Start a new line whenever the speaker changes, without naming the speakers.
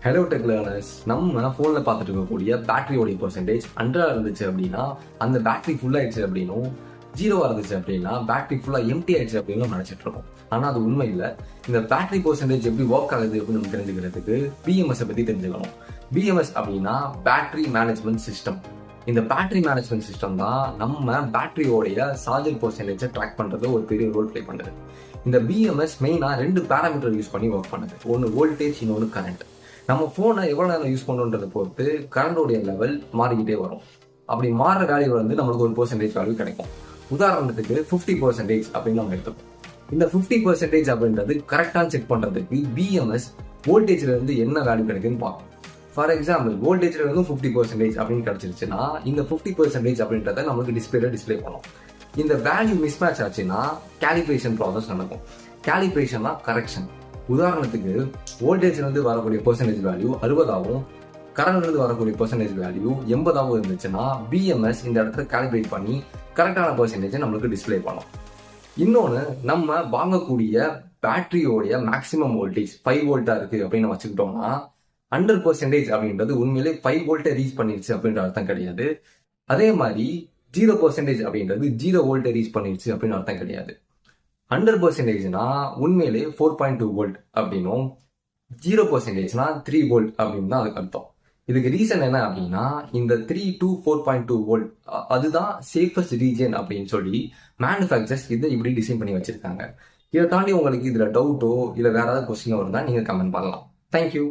Hello tech learners, நம்ம ஃபோனில் பார்த்துட்டு இருக்கக்கூடிய பேட்டரியோடைய பர்சன்டேஜ் 100 இருந்துச்சு அப்படின்னா அந்த பேட்டரி ஃபுல் ஆயிடுச்சு அப்படின்னும், 0 இருந்துச்சு அப்படின்னா பேட்டரி ஃபுல்லாக எம்டி ஆயிடுச்சு அப்படின்னு நினச்சிட்டு இருக்கோம். ஆனால் அது உண்மை இல்லை. இந்த பேட்டரி பர்சன்டேஜ் எப்படி ஒர்க் ஆகுது அப்படின்னு நம்ம தெரிஞ்சுக்கிறதுக்கு பிஎம்எஸ் பற்றி தெரிஞ்சுக்கணும். பிஎம்எஸ் அப்படின்னா பேட்டரி மேனேஜ்மெண்ட் சிஸ்டம். இந்த பேட்டரி மேனேஜ்மெண்ட் சிஸ்டம் தான் நம்ம பேட்டரியோடைய சார்ஜர் பர்சன்டேஜை ட்ராக் பண்ணுறது ஒரு பெரிய ரோல் ப்ளே பண்ணுது. இந்த பிஎம்எஸ் மெயினாக 2 பேராமீட்டர் யூஸ் பண்ணி ஒர்க் பண்ணுது. ஒன்று வோல்டேஜ், இன்னொன்று கரண்ட். நம்ம ஃபோனை எவ்வளோ நேரம் யூஸ் பண்ணுன்றதை பொறுத்து கரண்டோடைய லெவல் மாறிக்கிட்டே வரும். அப்படி மாறுற வேல்யூ நம்மளுக்கு ஒரு பெர்சன்டேஜ் வேல்யூ கிடைக்கும். உதாரணத்துக்கு 50% அப்படின்னு நம்ம எடுத்துக்கோம். இந்த 50% அப்படின்றது கரெக்டாக செக் பண்ணுறதுக்கு பிஎம்எஸ் வோல்டேஜ்ல இருந்து என்ன வேல்யூ கிடைக்குன்னு பார்க்கும். ஃபார் எக்ஸாம்பிள், வோல்டேஜ்ல இருந்து 50% அப்படின்னு கிடைச்சிருச்சுன்னா இந்த 50% அப்படின்றத நம்மளுக்கு டிஸ்பிளே பண்ணும். இந்த வேல்யூ மிஸ்மேட்ச் ஆச்சுன்னா கேலிப்ரேஷன் ப்ராசஸ் நடக்கும். கேலிப்ரேஷன்னா கரெக்ஷன். உதாரணத்துக்கு, வோல்டேஜ்ல இருந்து வரக்கூடிய பெர்சன்டேஜ் வேல்யூ 60ஆகவும் கரண்ட்ல இருந்து வரக்கூடிய பெர்சன்டேஜ் வேல்யூ 80ஆகவும் இருந்துச்சுன்னா பிஎம்எஸ் இந்த இடத்துல காலிபிரேட் பண்ணி கரெக்டான பெர்சன்டேஜை நம்மளுக்கு டிஸ்பிளே பண்ணும். இன்னொன்று, நம்ம வாங்கக்கூடிய பேட்டரியோடைய மேக்ஸிமம் வோல்டேஜ் 5 வோல்ட்டா இருக்கு அப்படின்னு வச்சுக்கிட்டோம்னா 100% அப்படின்றது உண்மையிலே 5 வோல்ட்டை ரீச் பண்ணிருச்சு அப்படின்ற அர்த்தம் கிடையாது. அதே மாதிரி 0% அப்படின்றது 0 வோல்ட்டை ரீச் பண்ணிருச்சு அப்படின்னு அர்த்தம் கிடையாது. 100%னா உண்மையிலே 4.2 வோல்ட் அப்படின்னும், 0%னா 3 வோல்ட் அப்படின்னு தான் அதுக்கு அர்த்தம். இதுக்கு ரீசன் என்ன அப்படின்னா, இந்த 3 to 4.2 வோல்ட் அதுதான் சேஃபஸ்ட் ரீஜன் அப்படின்னு சொல்லி மேனுஃபேக்சர்ஸ் இதை இப்படி டிசைன் பண்ணி வச்சிருக்காங்க. இதை தாண்டி உங்களுக்கு இதுல டவுட்டோ இல்லை வேற ஏதாவது கொஸ்டினோ இருந்தால் நீங்க கமெண்ட் பண்ணலாம். தேங்க்யூ.